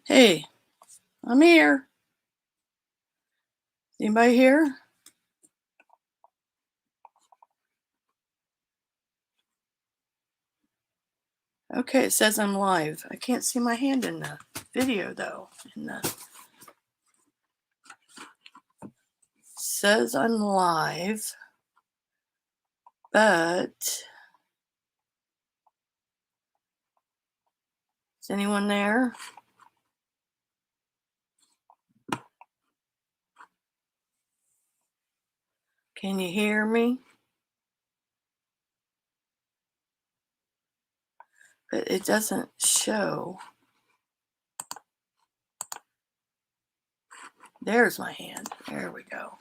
Hey, I'm here. Anybody here? Okay, it says I'm live. I can't see my hand in the video though. Says I'm live, but is anyone there? Can you hear me? But it doesn't show. There's my hand. There we go.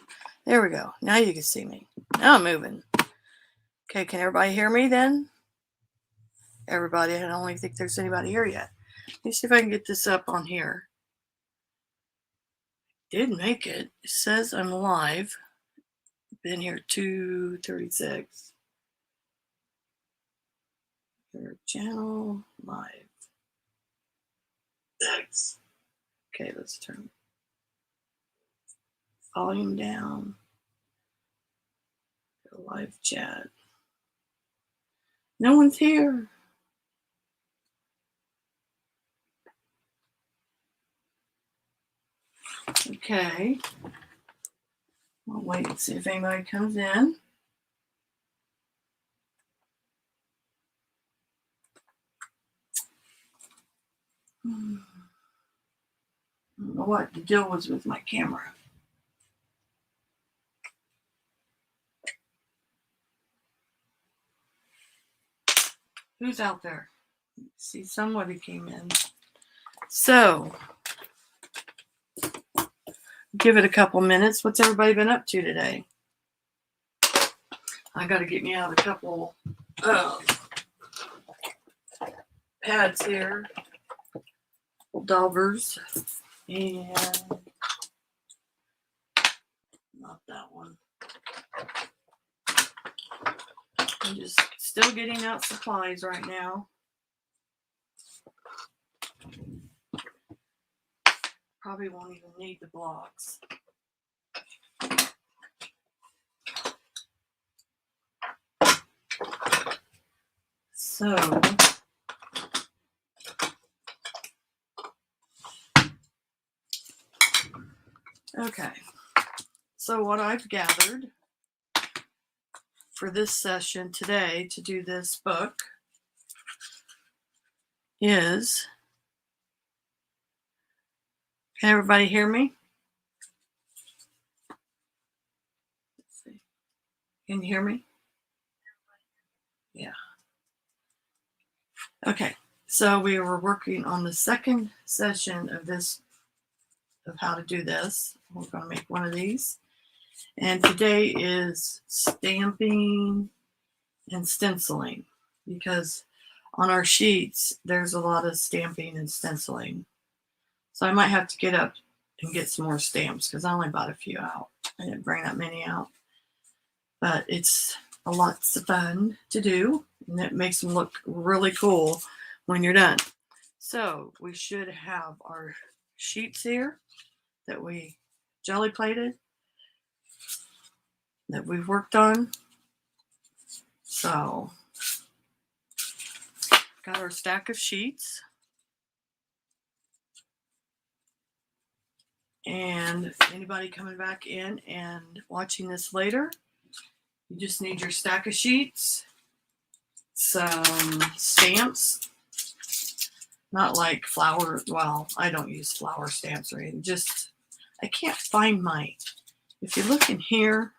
There we go. Now you can see me. Now I'm moving. Okay, can everybody hear me then? Everybody, I don't think there's anybody here yet. Let me see if I can get this up on here. Did make it. It says I'm live. Been here 2:36. Your channel live. Thanks. Okay, let's turn volume down. Live chat. No one's here. Okay. I'll wait and see if anybody comes in. I don't know what the deal was with my camera. Who's out there? See, somebody came in. So, give it a couple minutes. What's everybody been up to today? I got to get me out a couple pads here. Daubers. And not that one. I'm just still getting out supplies right now. Probably won't even need the blocks. So, okay. So what I've gathered for this session today to do this book is, can everybody hear me? Let's see. Can you hear me? Yeah. Okay. So we were working on the second session of this, of how to do this. We're going to make one of these. And today is stamping and stenciling, because on our sheets, there's a lot of stamping and stenciling. So I might have to get up and get some more stamps because I only bought a few out. I didn't bring that many out. But it's a lot of fun to do, and it makes them look really cool when you're done. So we should have our sheets here that we jelly plated, that we've worked on. So got our stack of sheets. And anybody coming back in and watching this later, you just need your stack of sheets, some stamps, not like flower, well, I don't use flower stamps or anything, just, I can't find my, if you look in here,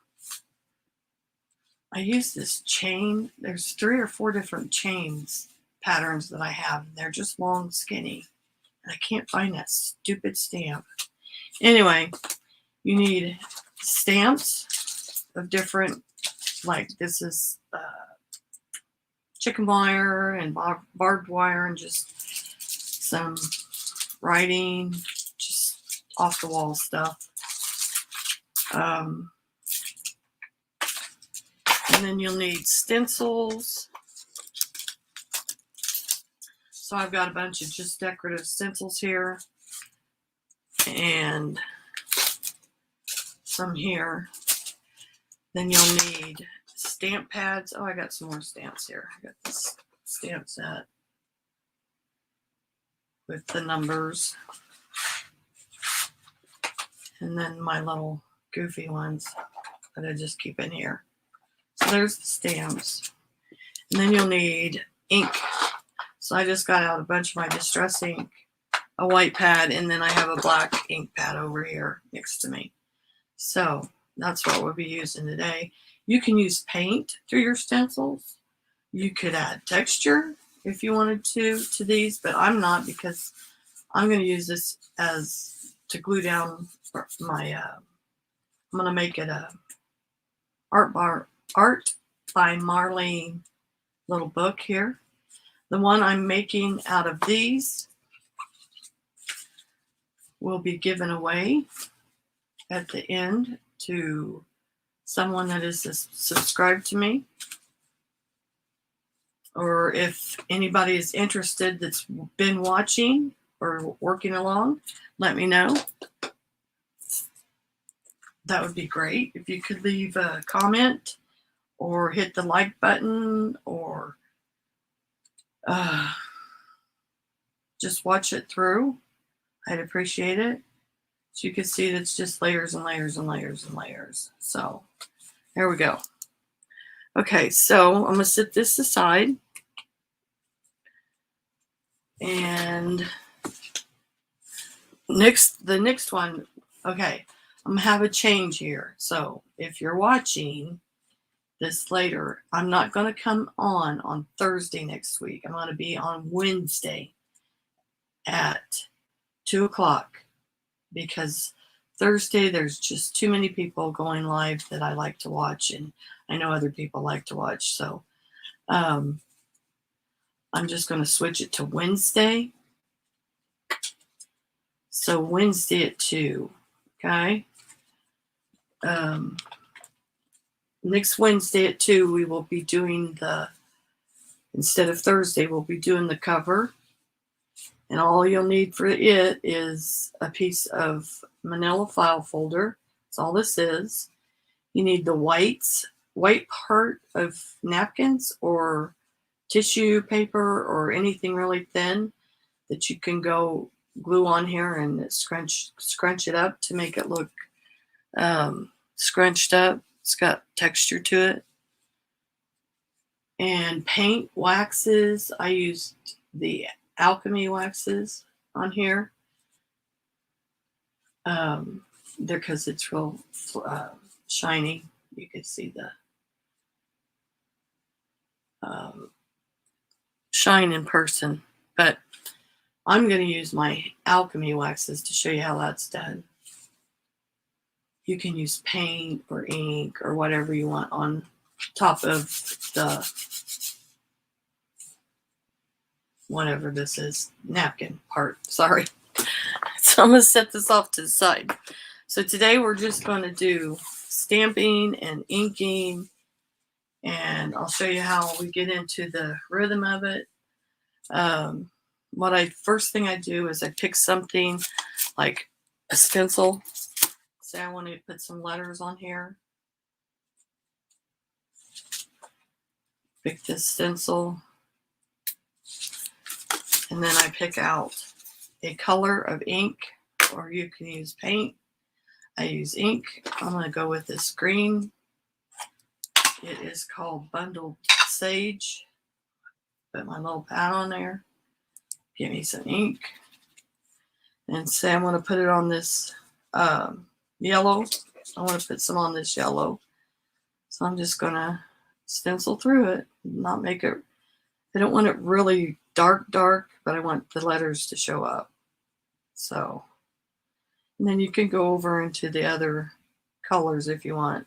I use this chain, there's 3 or 4 different chains patterns that I have, and they're just long, skinny, and I can't find that stupid stamp. Anyway, you need stamps of different, like this is chicken wire and barbed wire and just some writing, just off the wall stuff. And then you'll need stencils. So I've got a bunch of just decorative stencils here. and some here. Then you'll need stamp pads. Oh, I got some more stamps here. I got this stamp set with the numbers. And then my little goofy ones that I just keep in here. So there's the stamps. And then you'll need ink. So I just got out a bunch of my distress ink, a white pad, and then I have a black ink pad over here next to me. So that's what we'll be using today. You can use paint through your stencils. You could add texture if you wanted to these, but I'm not, because I'm going to use this as to glue down my, I'm going to make it a art by Marlene little book here. The one I'm making out of these will be given away at the end to someone that is subscribed to me. Or if anybody is interested that's been watching or working along, let me know. That would be great if you could leave a comment or hit the like button, or just watch it through. I'd appreciate it. So you can see that it's just layers and layers and layers and layers. So there we go. Okay, so I'm going to set this aside. And the next one, okay, I'm going to have a change here. So if you're watching this later, I'm not going to come on Thursday next week. I'm going to be on Wednesday at 2 o'clock, because Thursday there's just too many people going live that I like to watch, and I know other people like to watch. So I'm just going to switch it to Wednesday. So Wednesday at 2, okay? Next Wednesday at 2, we will be doing instead of Thursday, we'll be doing the cover. And all you'll need for it is a piece of manila file folder. That's all this is. You need the white part of napkins or tissue paper or anything really thin that you can go glue on here and scrunch it up to make it look scrunched up. It's got texture to it. And paint waxes. I used the alchemy waxes on here. They're because it's real shiny. You can see the shine in person. But I'm going to use my alchemy waxes to show you how that's done. You can use paint or ink or whatever you want on top of the whatever this is, napkin part. Sorry. So I'm going to set this off to the side. So today we're just going to do stamping and inking, and I'll show you how we get into the rhythm of it. First thing I do is I pick something like a stencil. Say I want to put some letters on here. Pick this stencil. And then I pick out a color of ink, or you can use paint. I use ink. I'm going to go with this green. It is called Bundled Sage. Put my little pad on there. Give me some ink. And say I'm going to put it on this yellow. I want to put some on this yellow. So I'm just going to stencil through it. Not make it, I don't want it really dark, but I want the letters to show up. So, and then you can go over into the other colors if you want.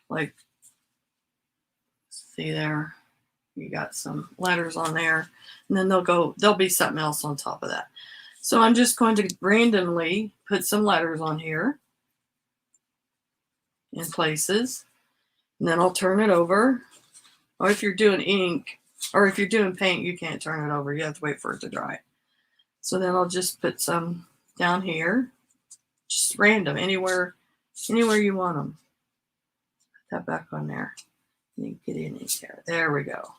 Like, see there, you got some letters on there, and then there'll be something else on top of that. So I'm just going to randomly put some letters on here in places, and then I'll turn it over. Or if you're doing ink, or if you're doing paint, you can't turn it over. You have to wait for it to dry. So then I'll just put some down here, just random, anywhere you want them. Put that back on there. You get in here. There we go.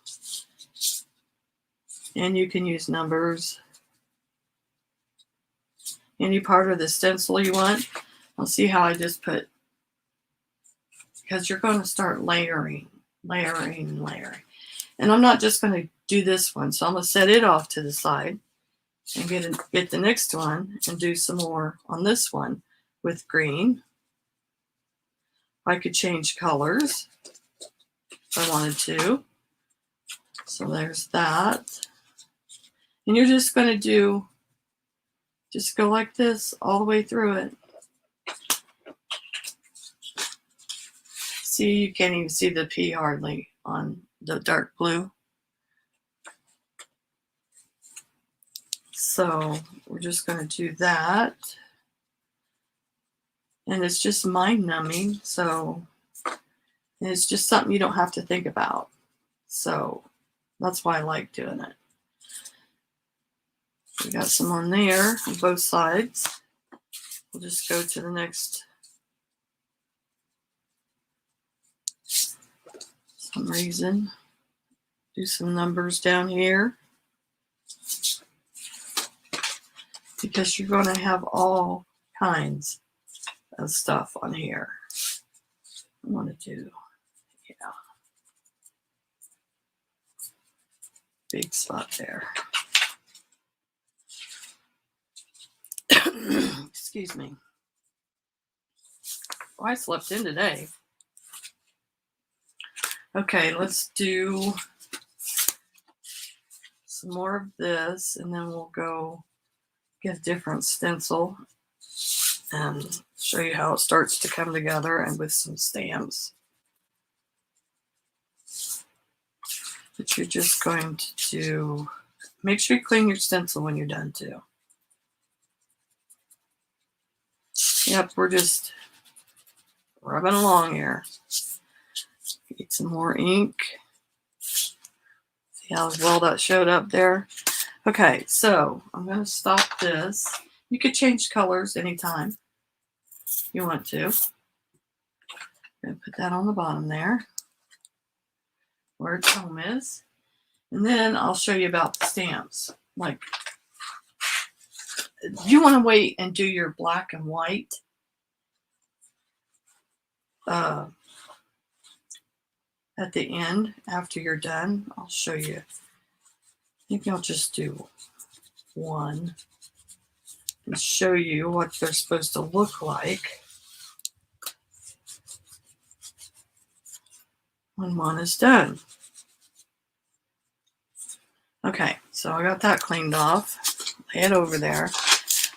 And you can use numbers. Any part of the stencil you want. I'll see how I just put, because you're going to start layering. And I'm not just going to do this one, so I'm going to set it off to the side and get the next one and do some more on this one with green. I could change colors if I wanted to. So there's that. And you're just going to just go like this all the way through it. See, you can't even see the P hardly on the dark blue. So we're just going to do that. And it's just mind numbing. So it's just something you don't have to think about. So that's why I like doing it. We got some on there on both sides. We'll just go to the next. Some reason. Do some numbers down here. Because you're going to have all kinds of stuff on here. I want to do, yeah. Big spot there. Excuse me. Oh, I slept in today. Okay, let's do some more of this, and then we'll go get a different stencil and show you how it starts to come together, and with some stamps. But you're just going to do, make sure you clean your stencil when you're done too. Yep, we're just rubbing along here. Get some more ink. See how well that showed up there? Okay, so I'm going to stop this. You could change colors anytime you want to. I'm going to put that on the bottom there, where its home is. And then I'll show you about the stamps. Like, you want to wait and do your black and white at the end after you're done. I'll show you. I think I'll just do one and show you what they're supposed to look like when one is done. Okay, so I got that cleaned off. Lay it over there.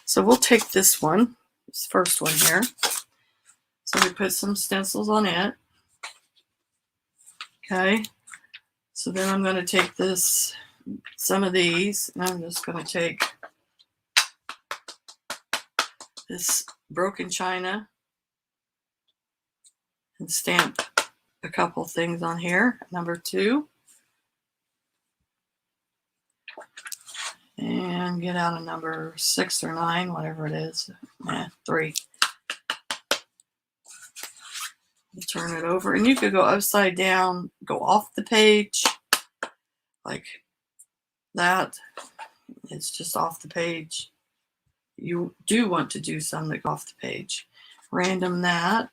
So we'll take this one, this first one here. So we put some stencils on it. Okay, so then I'm going to take some of these, and I'm just going to take this broken china and stamp a couple things on here. Number 2. And get out a number 6 or 9, whatever it is. 3. You turn it over, and you could go upside down, go off the page, like that. It's just off the page. You do want to do some that go off the page. Random that.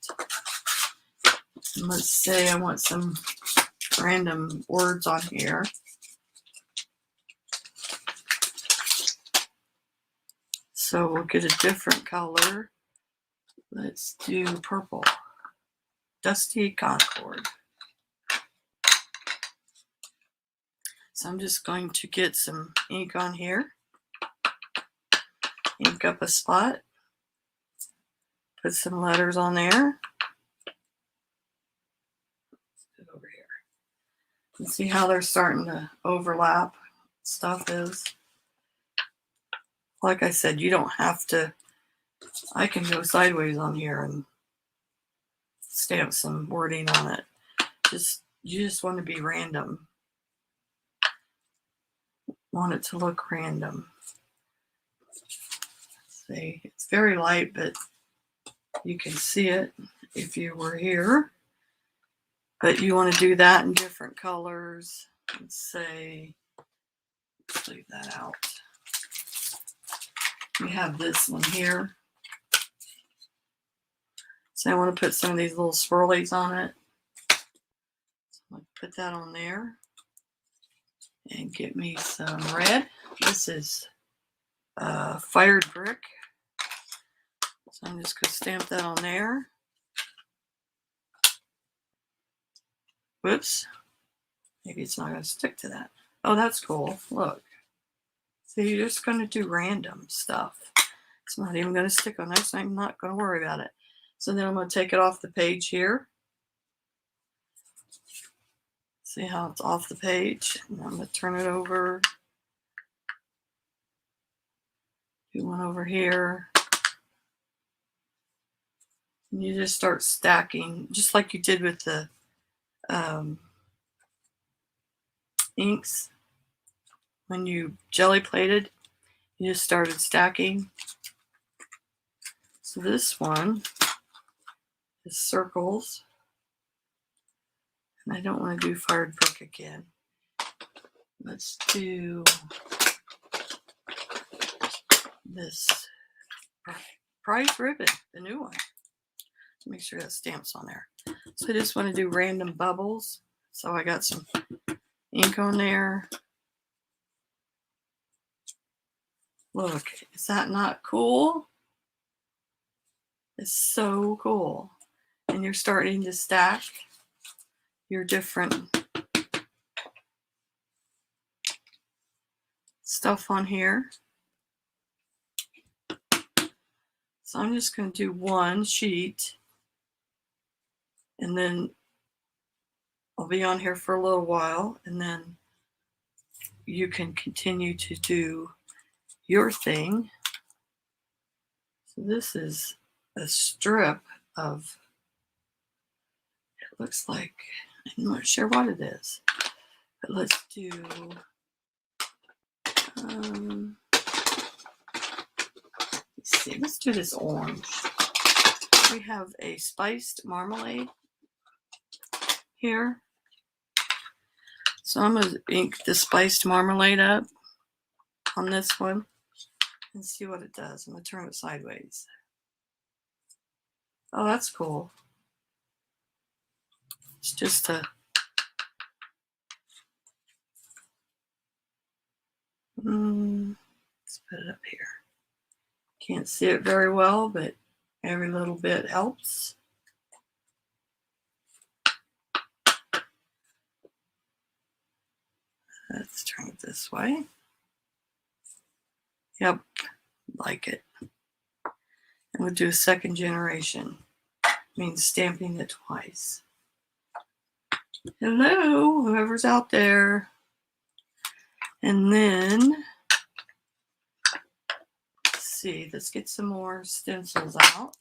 And let's say I want some random words on here. So we'll get a different color. Let's do purple. Dusty Concord. So I'm just going to get some ink on here. Ink up a spot. Put some letters on there. Let's get over here. And see how they're starting to overlap. Stuff is. Like I said, you don't have to. I can go sideways on here and stamp some wording on it. You just want to be random. Want it to look random. See, it's very light, but you can see it if you were here. But you want to do that in different colors. Let's say, let's leave that out. We have this one here. So I want to put some of these little swirlies on it. So I'm going to put that on there. And get me some red. This is fired brick. So I'm just going to stamp that on there. Whoops. Maybe it's not going to stick to that. Oh, that's cool. Look. So you're just going to do random stuff. It's not even going to stick on that, so I'm not going to worry about it. So then I'm going to take it off the page here. See how it's off the page? And I'm going to turn it over. Do one over here. And you just start stacking, just like you did with the inks. When you jelly plated, you just started stacking. So this one is circles. And I don't want to do fired brick again. Let's do this prize ribbon, the new one. Make sure that stamp's on there. So I just want to do random bubbles. So I got some ink on there. Look, is that not cool? It's so cool. And you're starting to stack your different stuff on here. So I'm just going to do one sheet, and then I'll be on here for a little while, and then you can continue to do your thing. So this is a strip of, it looks like, I'm not sure what it is, but let's do, let's see, let's do this orange. We have a spiced marmalade here. So I'm going to ink the spiced marmalade up on this one and see what it does. I'm going to turn it sideways. Oh, that's cool. It's just a let's put it up here. Can't see it very well, but every little bit helps. Let's turn it this way. Yep, like it. And we'll do a second generation. Means stamping it twice. Hello, whoever's out there. And then, let's see, let's get some more stencils out.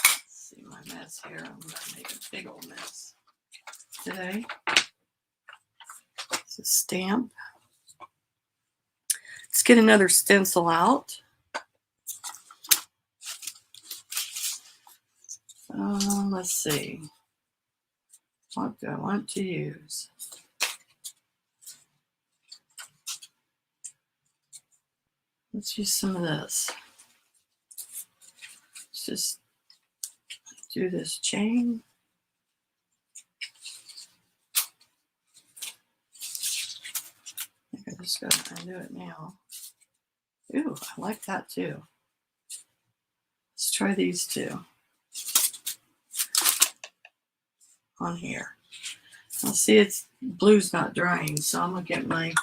Let's see my mess here. I'm going to make a big old mess today. It's a stamp. Let's get another stencil out. Let's see. What do I want to use? Let's use some of this. Let's just do this chain. I think I just got to undo it now. Ooh, I like that too. Let's try these two on here. I'll see it's blue's not drying, so I'm gonna get my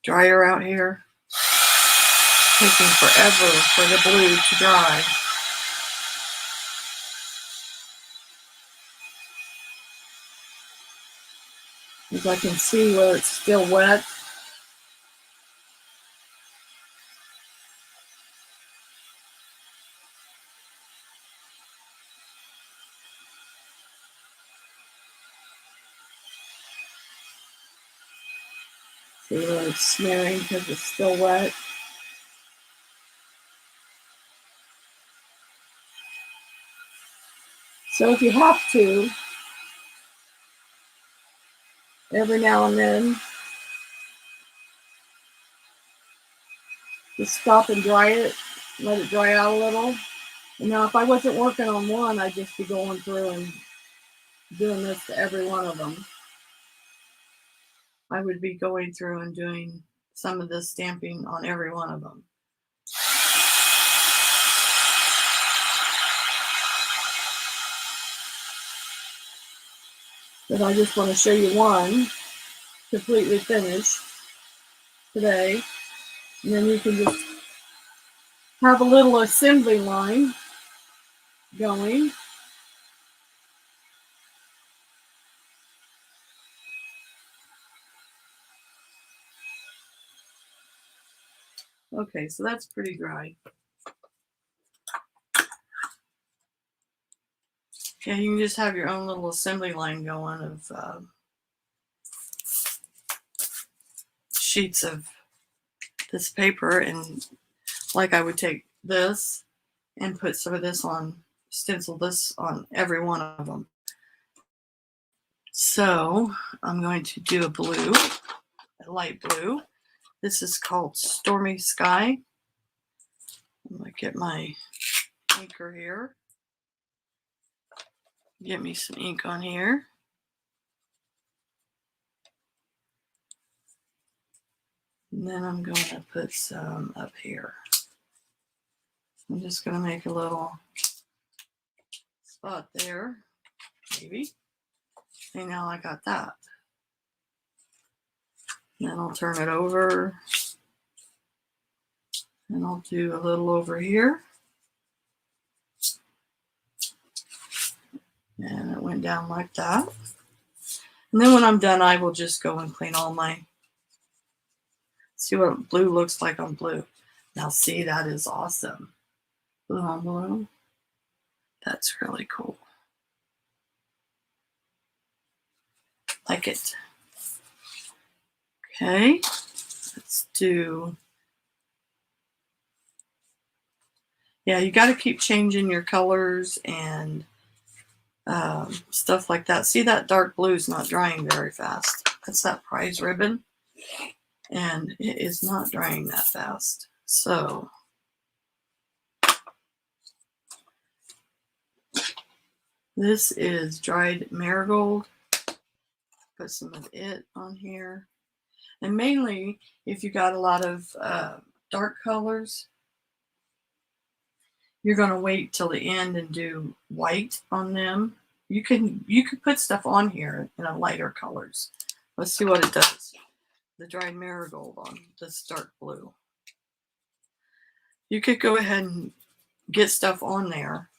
dryer out here. It's taking forever for the blue to dry. As I can see where it's still wet. it's smearing because it's still wet. So if you have to, every now and then, just stop and dry it, let it dry out a little. And now if I wasn't working on one, I'd just be going through and doing this to every one of them. I would be going through and doing some of this stamping on every one of them. But I just want to show you one completely finished today. And then you can just have a little assembly line going. Okay, so that's pretty dry. Yeah, you can just have your own little assembly line going of sheets of this paper. And like I would take this and put some of this on, stencil this on every one of them. So I'm going to do a blue, a light blue. This is called Stormy Sky. I'm going to get my inker here. Get me some ink on here. And then I'm going to put some up here. I'm just going to make a little spot there, maybe. And now I got that. And then I'll turn it over. And I'll do a little over here. And it went down like that. And then when I'm done, I will just go and clean all my, see what blue looks like on blue. Now see, that is awesome. Blue on blue. That's really cool. Like it. Okay, let's do, yeah, you got to keep changing your colors and stuff like that. See, that dark blue is not drying very fast. That's that prize ribbon. And it is not drying that fast. So this is dried marigold. Put some of it on here. And mainly, if you got a lot of dark colors, you're going to wait till the end and do white on them. You could put stuff on here in a lighter colors. Let's see what it does. The dried marigold on this dark blue. You could go ahead and get stuff on there.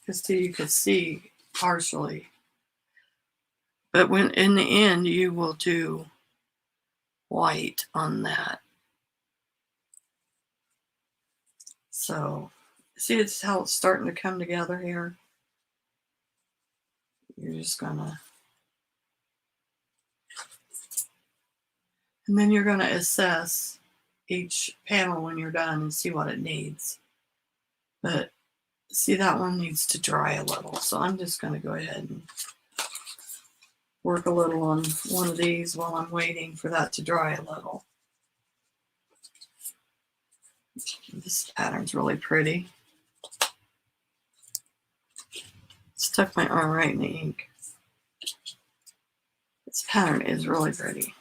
Just so you could see partially. But when in the end, you will do white on that. So, see, it's how it's starting to come together here. You're just gonna, and then you're gonna assess each panel when you're done and see what it needs. But see, that one needs to dry a little. So I'm just gonna go ahead and work a little on one of these while I'm waiting for that to dry a little. This pattern's really pretty. Stuck my arm right in the ink. This pattern is really pretty.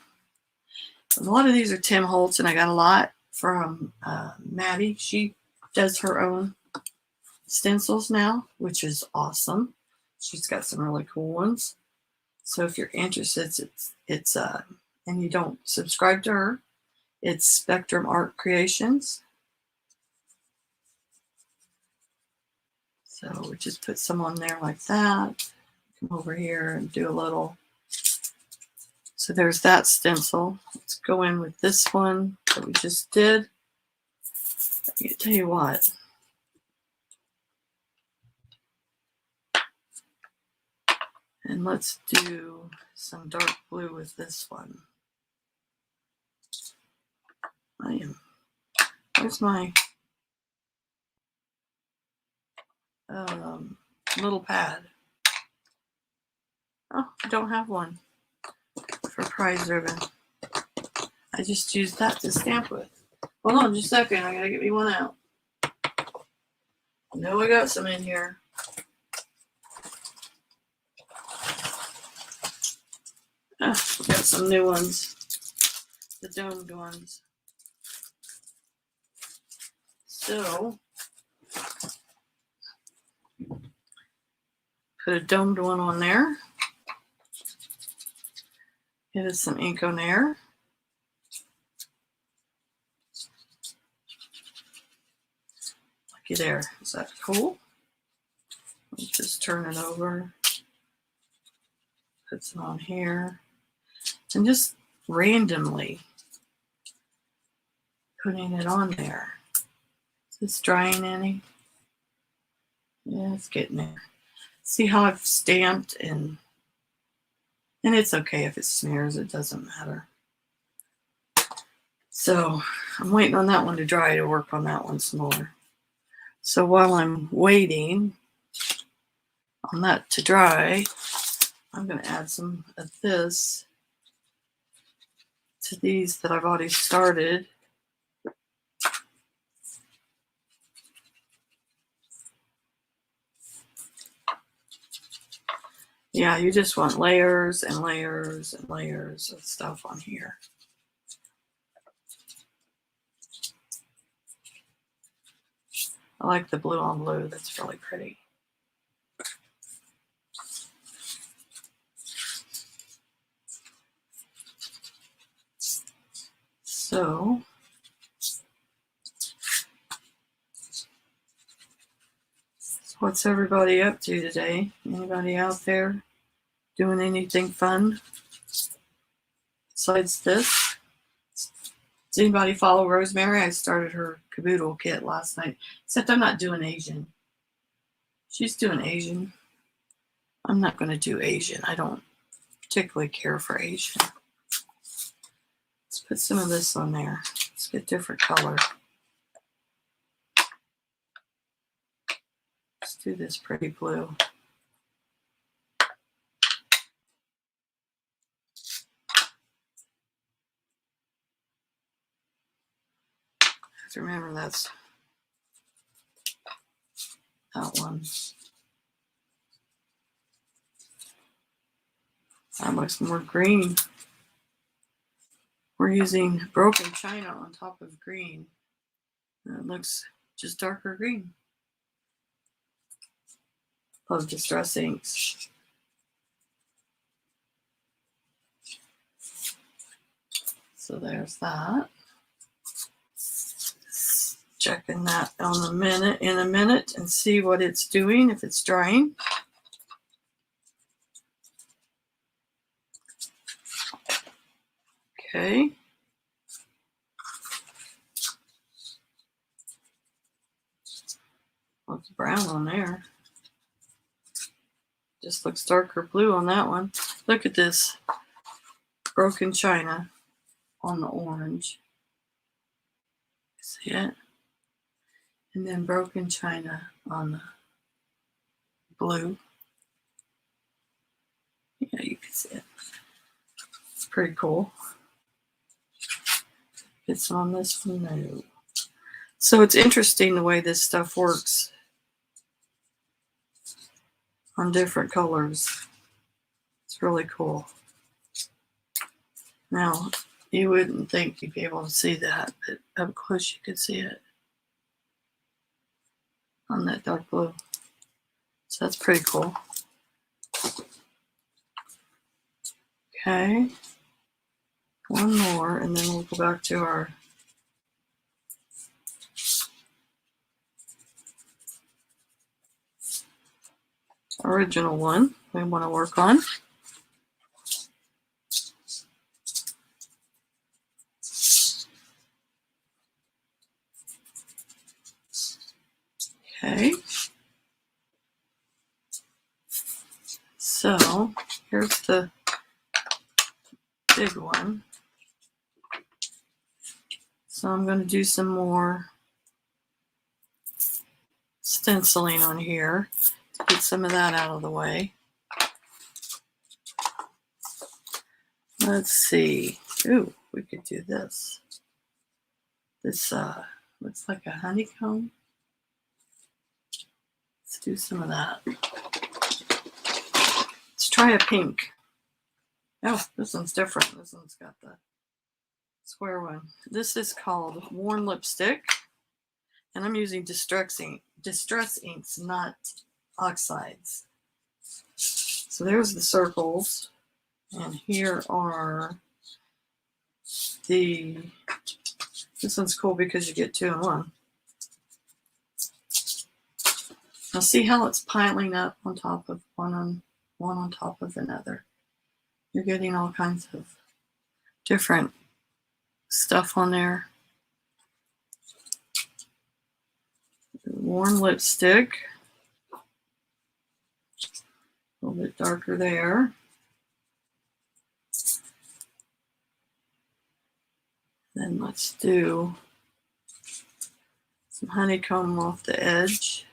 A lot of these are Tim Holtz, and I got a lot from Maddie. She does her own stencils now, which is awesome. She's got some really cool ones. So if you're interested, it's and you don't subscribe to her, it's Spectrum Art Creations. So we just put some on there like that. Come over here and do a little. So there's that stencil. Let's go in with this one that we just did. I tell you what. And let's do some dark blue with this one. Where's my little pad? Oh, I don't have one for prize ribbon. I just used that to stamp with. Hold on just a second, I gotta get me one out. I know I got some in here. Got some new ones, the domed ones. So, put a domed one on there. Give it some ink on there. Looky there, is that cool? Let's just turn it over. Put some on here. And just randomly putting it on there. Is this drying any? Yeah, it's getting there. See how I've stamped and it's okay if it smears, it doesn't matter. So I'm waiting on that one to dry to work on that one some more. So while I'm waiting on that to dry, I'm going to add some of this to these that I've already started. Yeah, you just want layers and layers and layers of stuff on here. I like the blue on blue. That's really pretty. So, what's everybody up to today? Anybody out there doing anything fun besides this? Does anybody follow Rosemary? I started her caboodle kit last night. Except I'm not doing Asian. She's doing Asian. I'm not going to do Asian. I don't particularly care for Asian. Let's put some of this on there. Let's get different color. Let's do this pretty blue. Have to remember that's that one. That looks more green. We're using broken china on top of green. And it looks just darker green. Love Distress inks. So there's that. Checking that in a minute and see what it's doing, if it's drying. Okay. Looks brown on there. Just looks darker blue on that one. Look at this broken china on the orange. See it? And then broken china on the blue. Yeah, you can see it. It's pretty cool. Get some on this one. No. So it's interesting the way this stuff works on different colors. It's really cool. Now, you wouldn't think you'd be able to see that, but up close you could see it on that dark blue. So that's pretty cool. Okay. One more, and then we'll go back to our original one we want to work on. Okay. So here's the big one. So I'm going to do some more stenciling on here to get some of that out of the way. Let's see. Ooh, we could do this. This looks like a honeycomb. Let's do some of that. Let's try a pink. Oh, this one's different. This one's got the square one. This is called Worn Lipstick. And I'm using distress inks, not oxides. So there's the circles. And here are this one's cool because you get 2 in 1. Now see how it's piling up on top of one on top of another. You're getting all kinds of different stuff on there. Worn lipstick. A little bit darker there. Then let's do some honeycomb off the edge.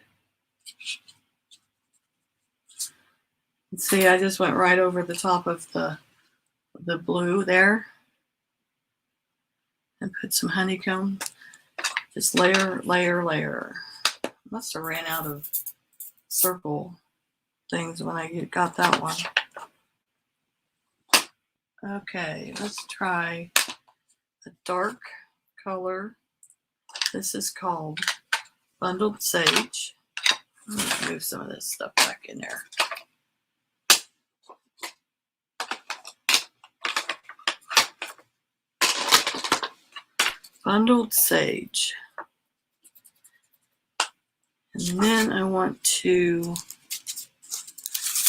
And see, I just went right over the top of the blue there and put some honeycomb. Just layer, layer, layer. Must have ran out of circle things when I got that one. Okay, let's try a dark color. This is called Bundled Sage. I'm going to move some of this stuff back in there. Bundled Sage. And then I want to,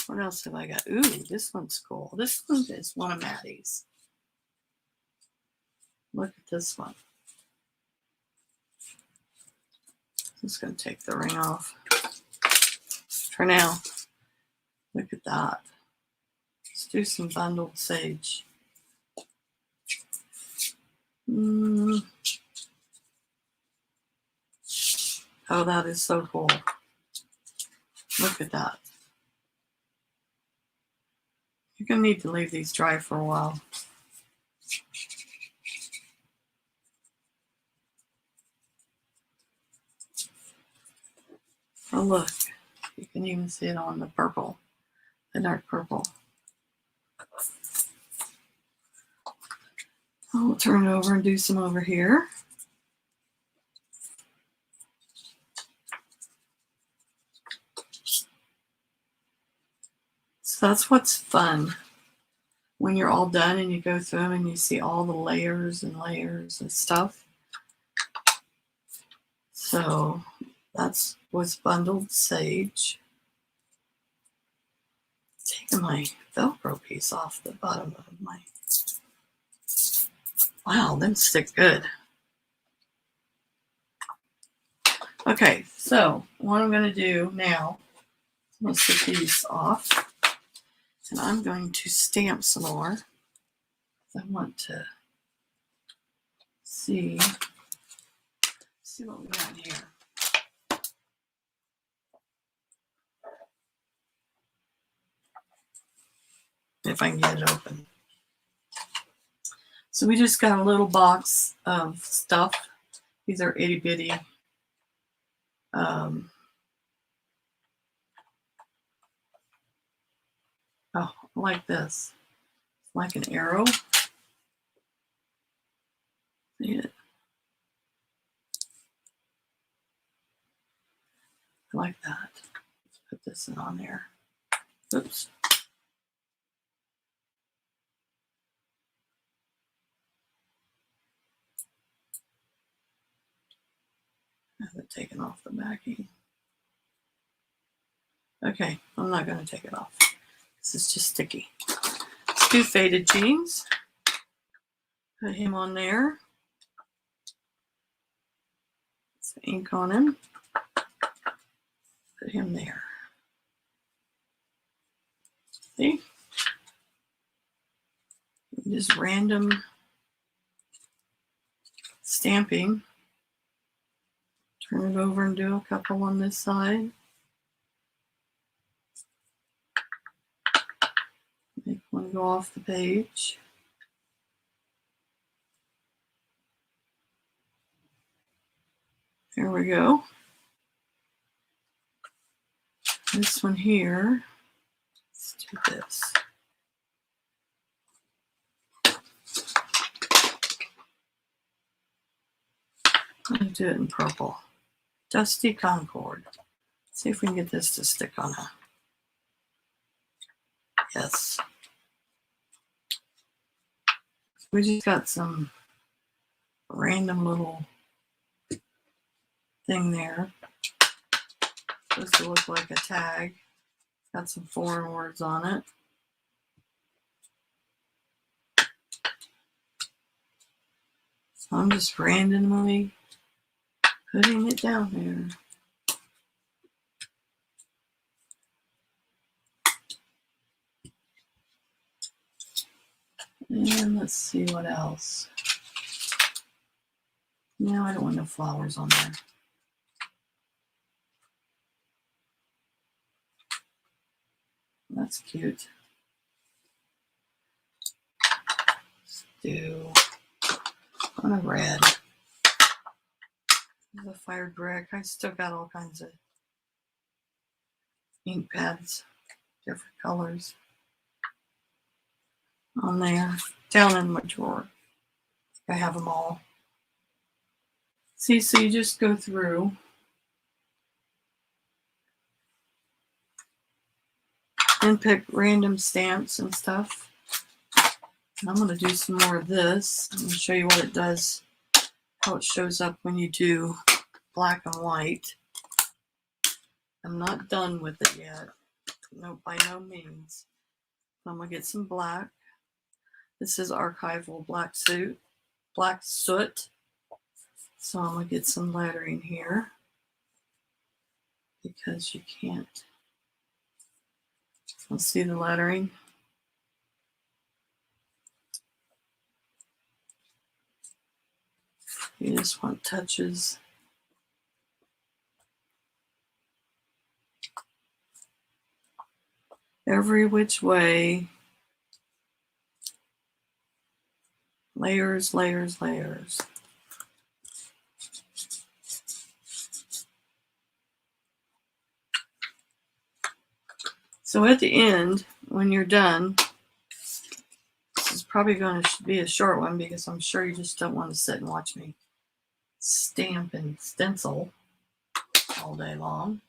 what else have I got? Ooh, this one's cool. This one is one of Maddie's. Look at this one. I'm just going to take the ring off for now. Look at that. Let's do some Bundled Sage. Oh, that is so cool. Look at that. You're going to need to leave these dry for a while. Oh, look. You can even see it on the purple, the dark purple. I'll turn it over and do some over here. So that's what's fun when you're all done and you go through them and you see all the layers and layers of stuff. So that's what's Bundled Sage. Taking my Velcro piece off the bottom of my. Wow, them stick good. Okay, so what I'm going to do now, I'm going to take these off, and I'm going to stamp some more. I want to see what we got here. If I can get it open. So we just got a little box of stuff. These are itty bitty. Oh, I like this. Like an arrow. See it? I like that. Let's put this in on there. Oops. I haven't taken off the backing. Okay, I'm not going to take it off. This is just sticky. Let's do Faded Jeans. Put him on there. Some ink on him. Put him there. See? Just random stamping. Turn it over and do a couple on this side. Make one go off the page. There we go. This one here, let's do this. I'm going to do it in purple. Dusty Concord. Let's see if we can get this to stick on a... Yes. We just got some random little thing there. Supposed to look like a tag. Got some foreign words on it. So I'm just randomly putting it down there. And let's see what else. No, I don't want no flowers on there. That's cute. Let's do on a red. The fired brick. I still got all kinds of ink pads, different colors on there. Down in my drawer. I have them all. See, so you just go through and pick random stamps and stuff. And I'm going to do some more of this. I'm going to show you what it does, how it shows up when you do black and white. I'm not done with it yet. No, by no means. I'm going to get some black. This is archival black soot. So I'm going to get some lettering here because you can't. Let's see the lettering. You just want touches. Every which way. Layers, layers, layers. So at the end, when you're done, this is probably going to be a short one because I'm sure you just don't want to sit and watch me stamp and stencil all day long.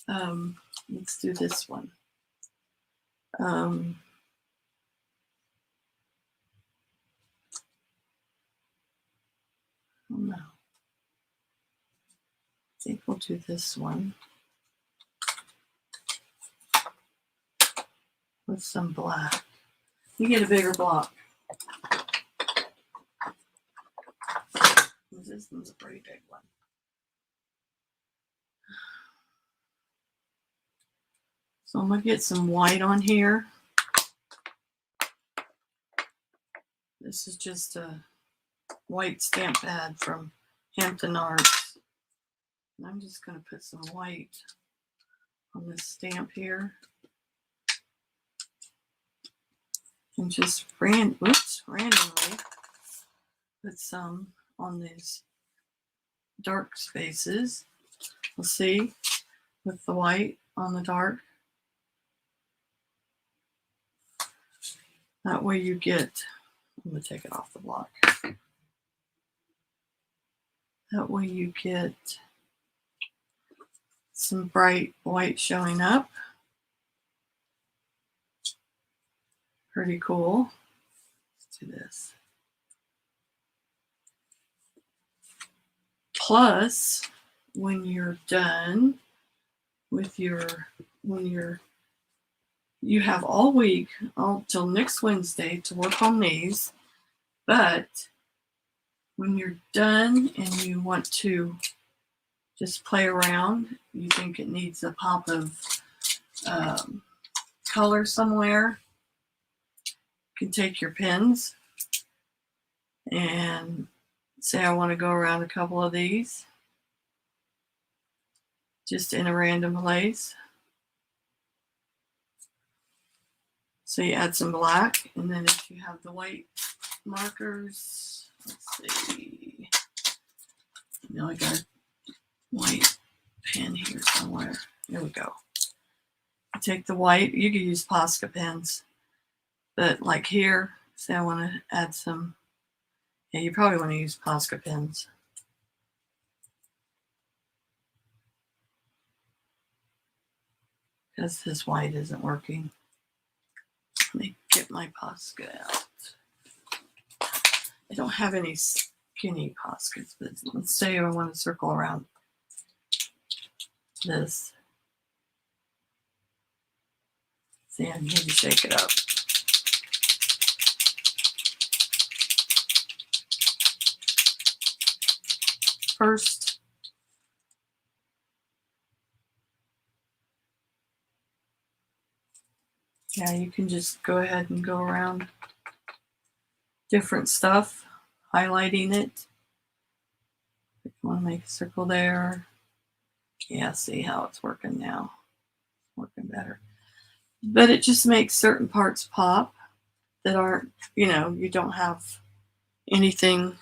Let's do this one. Oh no. I think we'll do this one with some black. You get a bigger block. This one's a pretty big one. So I'm going to get some white on here. This is just a white stamp pad from Hampton Arts. And I'm just going to put some white on this stamp here. And just randomly put some on these dark spaces. We'll see with the white on the dark. That way you get, I'm going to take it off the block. That way you get some bright white showing up. Pretty cool. Let's do this. Plus, when you're done with you have all week, till next Wednesday to work on these, but when you're done and you want to just play around, you think it needs a pop of color somewhere, you can take your pens and say I want to go around a couple of these just in a random place. So you add some black, and then if you have the white markers, let's see. Now I got a white pen here somewhere. There we go. You take the white, you could use Posca pens, but like here, say I want to add some, yeah, you probably want to use Posca pens. Because this white isn't working. Let me get my Posca out. I don't have any skinny Poscas, but let's say I want to circle around this. See, I need to shake it up. First, yeah, you can just go ahead and go around different stuff, highlighting it. If you want to make a circle there. Yeah, see how it's working now. It's working better. But it just makes certain parts pop that aren't, you don't have anything.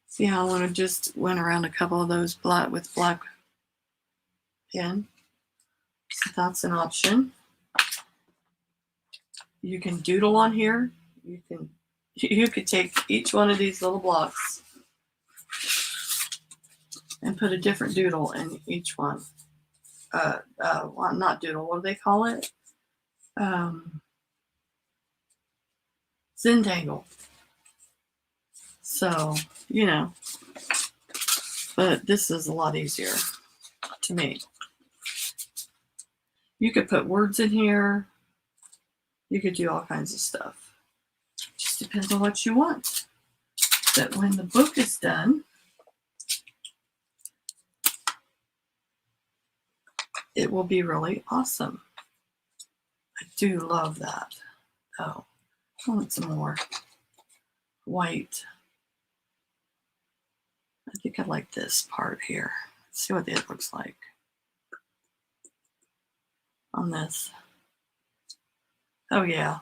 See how I just went around a couple of those with black pen. So that's an option. You can doodle on here. You could take each one of these little blocks and put a different doodle in each one. Well, not doodle. What do they call it? Zentangle. So, but this is a lot easier to me. You could put words in here. You could do all kinds of stuff. Just depends on what you want. But when the book is done, it will be really awesome. I do love that. Oh, I want some more white. I think I like this part here. Let's see what it looks like on this. Oh yeah.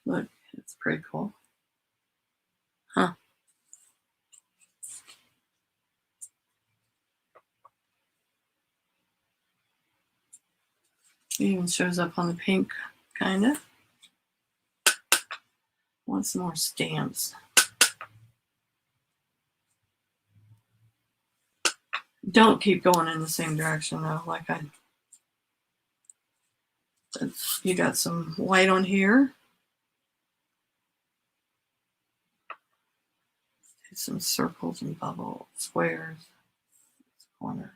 Look, it's pretty cool. Huh. It even shows up on the pink, kind of. Want some more stamps. Don't keep going in the same direction though, you got some white on here. Do some circles and bubble squares. Corner.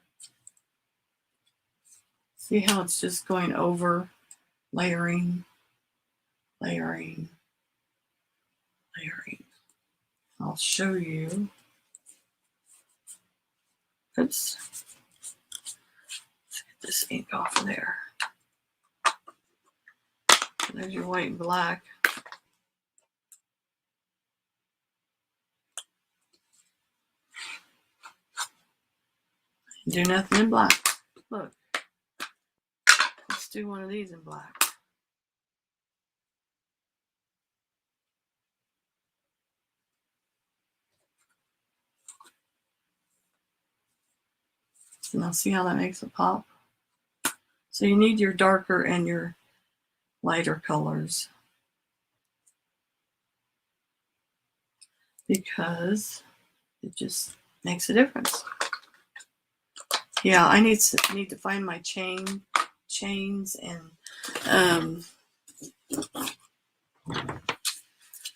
See how it's just going over, layering, layering, layering. I'll show you. Oops. Let's get this ink off of there. There's your white and black. Do nothing in black. Look. Let's do one of these in black. So now see how that makes it pop? So you need your darker and your lighter colors. Because it just makes a difference. Yeah, I need to find my chains and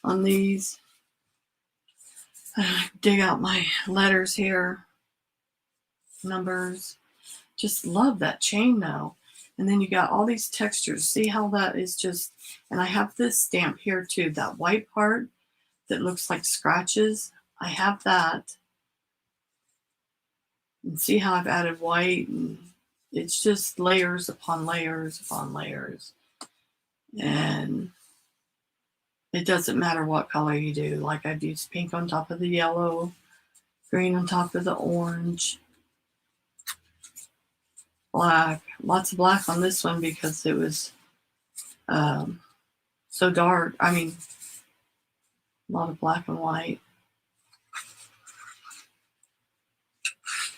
on these. Dig out my letters here, numbers. Just love that chain though. And then you got all these textures. See how that is just, and I have this stamp here too, that white part that looks like scratches. I have that. And see how I've added white, and it's just layers upon layers upon layers. And it doesn't matter what color you do. Like I've used pink on top of the yellow, green on top of the orange, black. Lots of black on this one because it was so dark. I mean, a lot of black and white.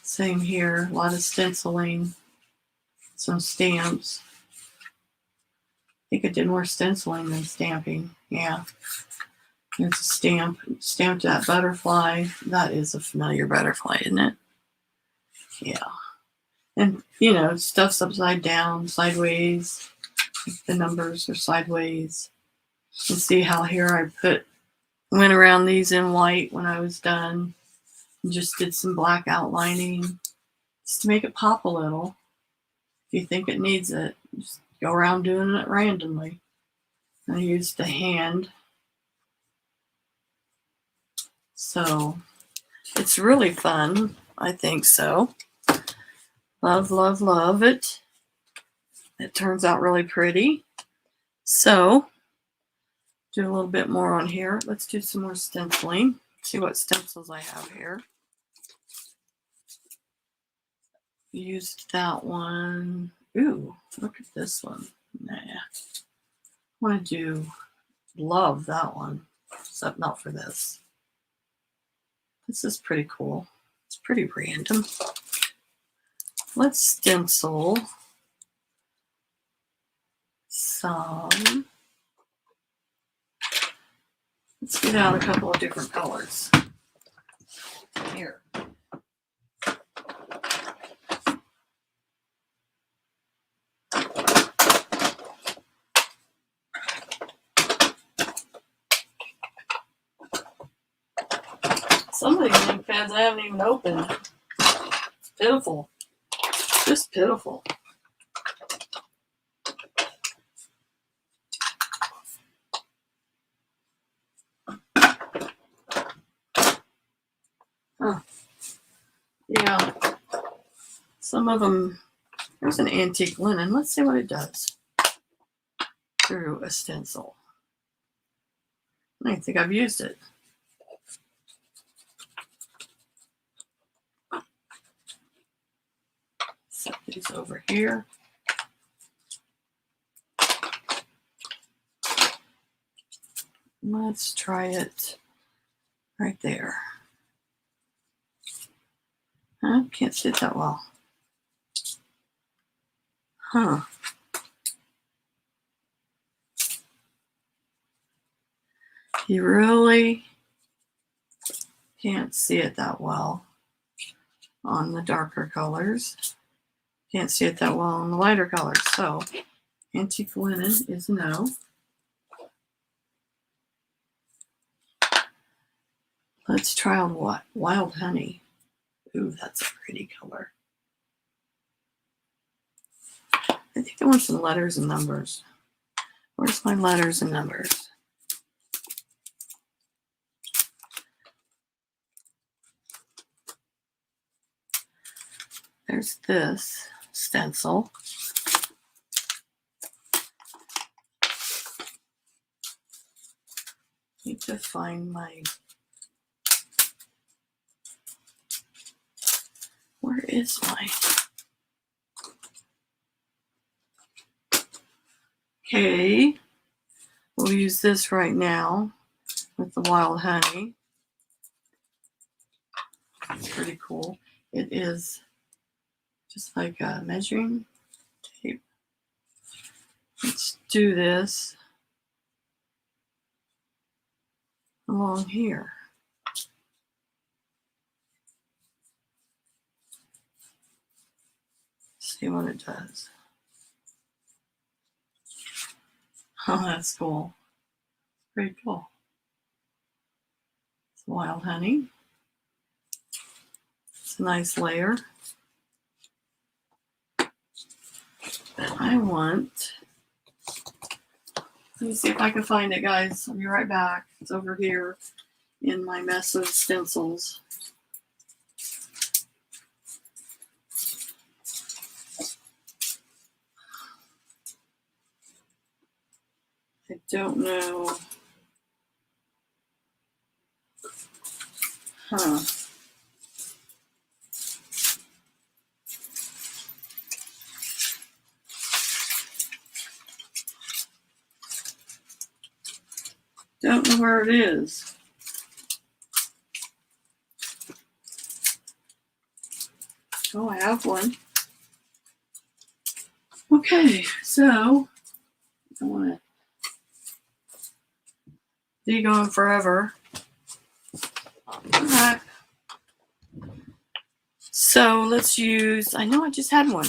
Same here, a lot of stenciling, some stamps. I think I did more stenciling than stamping. Yeah. There's a stamp. Stamped that butterfly. That is a familiar butterfly, isn't it? Yeah. And, you know, stuff's upside down, sideways. The numbers are sideways. You see how here I went around these in white when I was done. And just did some black outlining just to make it pop a little. If you think it needs it, just go around doing it randomly. I used the hand. So it's really fun. I think so. Love, love, love it. It turns out really pretty. So do a little bit more on here. Let's do some more stenciling. See what stencils I have here. Used that one. Ooh, look at this one. Nah. I want to love that one, except not for this. This is pretty cool. It's pretty random. Let's stencil some. Let's get out a couple of different colors. Here. Some of these ink pads I haven't even opened. It's pitiful. Just pitiful. Huh. Yeah. Some of them, there's an antique linen. Let's see what it does through a stencil. I don't think I've used it. Set these over here. Let's try it right there. I can't see it that well. Huh. You really can't see it that well on the darker colors. Can't see it that well on the lighter colors. So antique linen is no. Let's try on what? Wild honey. Ooh, that's a pretty color. I think I want some letters and numbers. Where's my letters and numbers? There's this stencil. Need to find my... Where is my... Okay. We'll use this right now with the wild honey. It's pretty cool. It is just like a measuring tape. Let's do this along here. See what it does. Oh, that's cool. Pretty cool. It's wild honey. It's a nice layer. I want... Let me see if I can find it, guys. I'll be right back. It's over here in my mess of stencils. I don't know. Huh. Don't know where it is. Oh, I have one. Okay, so I want to be gone forever. Alright. So let's use, I know I just had one.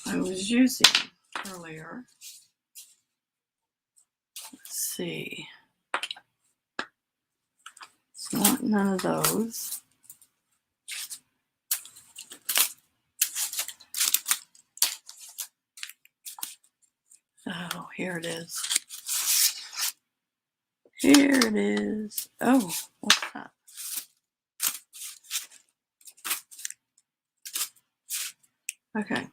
I was using earlier. Let's see. It's not none of those. Oh, here it is. Here it is. Oh, what's that? Okay.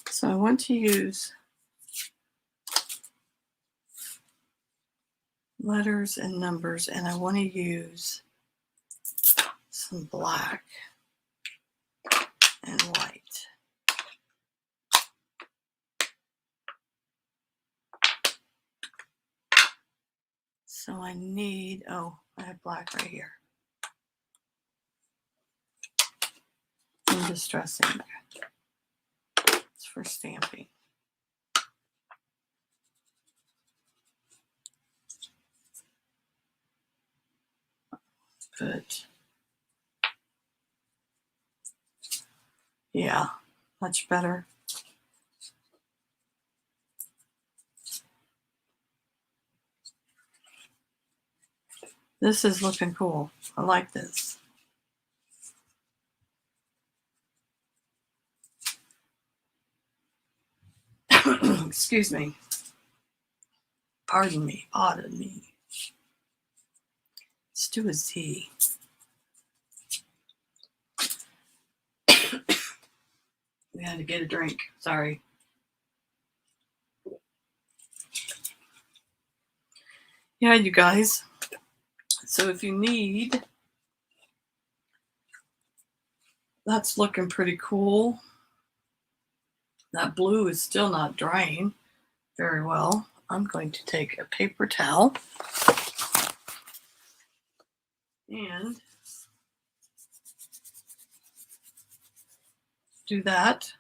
So I want to use letters and numbers, and I want to use some black and white. So I need, oh, I have black right here. And distressing. It's for stamping. But yeah, much better. This is looking cool. I like this. Excuse me. Pardon me. Pardon me. Let's do a Z. We had to get a drink. Sorry. Yeah, you guys. So if you need, that's looking pretty cool. That blue is still not drying very well. I'm going to take a paper towel and do that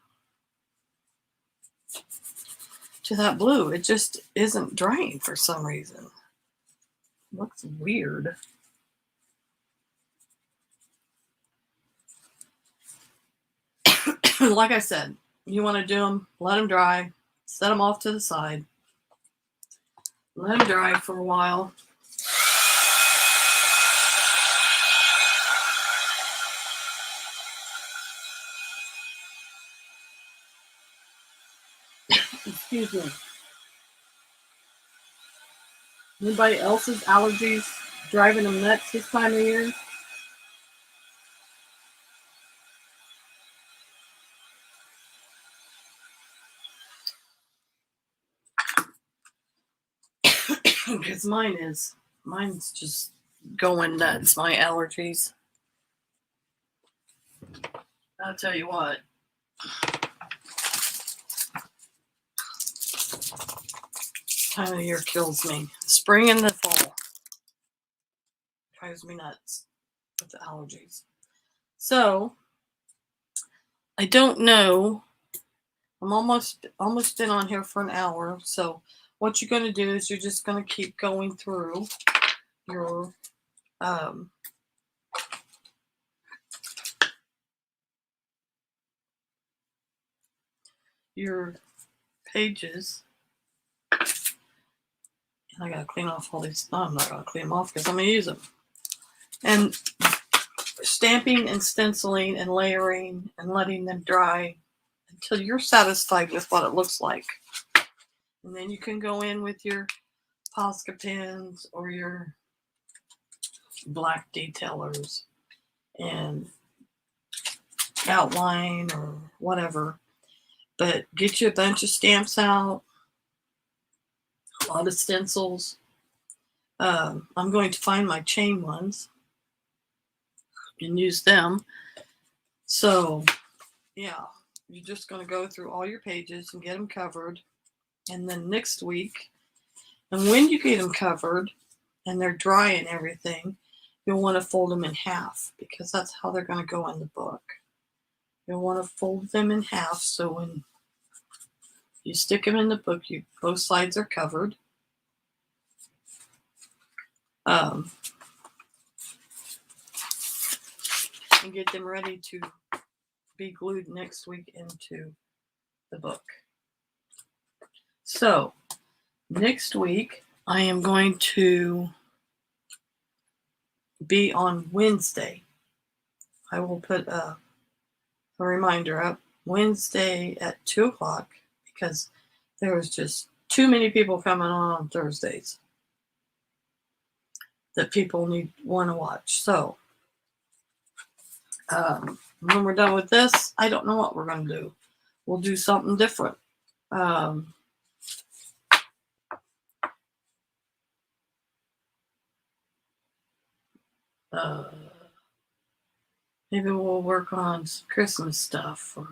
to that blue. It just isn't drying for some reason. It looks weird. Like I said, you want to do them, let them dry, set them off to the side, let them dry for a while. Excuse me. Anybody else's allergies driving them nuts this time of year? Because mine's just going nuts, my allergies. I'll tell you what. Time of year kills me. Spring and the fall drives me nuts with the allergies. So I don't know. I'm almost been on here for an hour. So what you're going to do is you're just going to keep going through your pages. And I got to clean off all these. No, I'm not going to clean them off because I'm going to use them. And stamping and stenciling and layering and letting them dry until you're satisfied with what it looks like. And then you can go in with your Posca pens or your black detailers and outline or whatever. But get you a bunch of stamps out, a lot of stencils. I'm going to find my chain ones and use them. So, yeah, you're just going to go through all your pages and get them covered. And then next week, and when you get them covered and they're dry and everything, you'll want to fold them in half because that's how they're going to go in the book. You'll want to fold them in half so when you stick them in the book, both sides are covered. And get them ready to be glued next week into the book. So next week I am going to be on Wednesday. I will put a reminder up Wednesday at 2 o'clock because there was just too many people coming on Thursdays that people want to watch. So when we're done with this, I don't know what we're going to do. We'll do something different. Maybe we'll work on some Christmas stuff. Or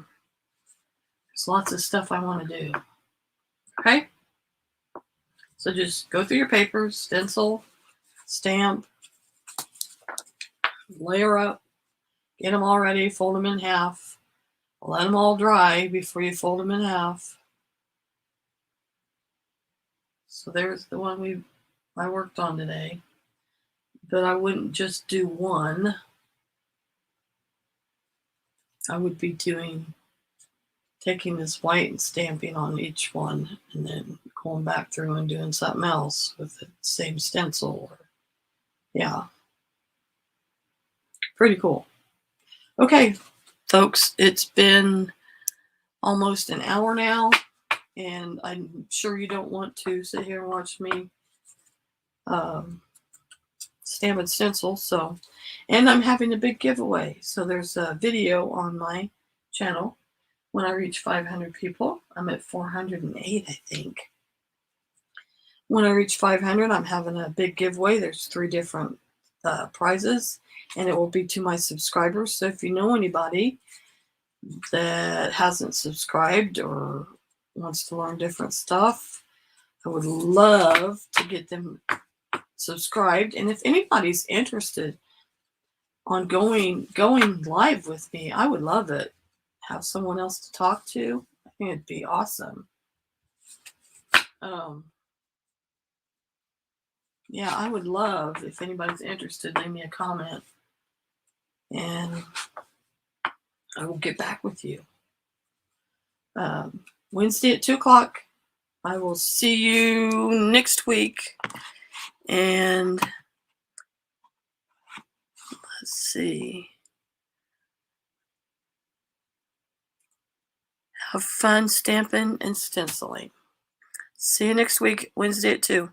there's lots of stuff I want to do. Okay? So just go through your papers, stencil, stamp, layer up, get them all ready, fold them in half. Let them all dry before you fold them in half. So there's the one I worked on today. But I wouldn't just do one. I would be taking this white and stamping on each one and then going back through and doing something else with the same stencil. Yeah. Pretty cool. Okay, folks, it's been almost an hour now, and I'm sure you don't want to sit here and watch me stamp and stencil. So, and I'm having a big giveaway. So there's a video on my channel. When I reach 500 people, I'm at 408, I think. When I reach 500, I'm having a big giveaway. There's 3 different prizes, and it will be to my subscribers. So if you know anybody that hasn't subscribed or wants to learn different stuff, I would love to get them subscribed. And if anybody's interested on going live with me, I would love it. Have someone else to talk to. I think it'd be awesome. Yeah, I would love if anybody's interested, leave me a comment and I will get back with you. Wednesday at 2 o'clock. I will see you next week. And let's see. Have fun stamping and stenciling. See you next week, Wednesday at 2.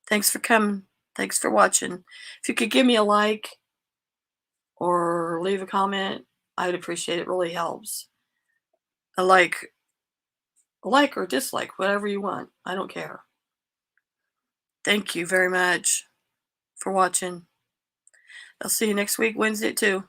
Thanks for coming. Thanks for watching. If you could give me a like or leave a comment, I'd appreciate it. It really helps. A like or dislike, whatever you want. I don't care. Thank you very much for watching. I'll see you next week, Wednesday at 2.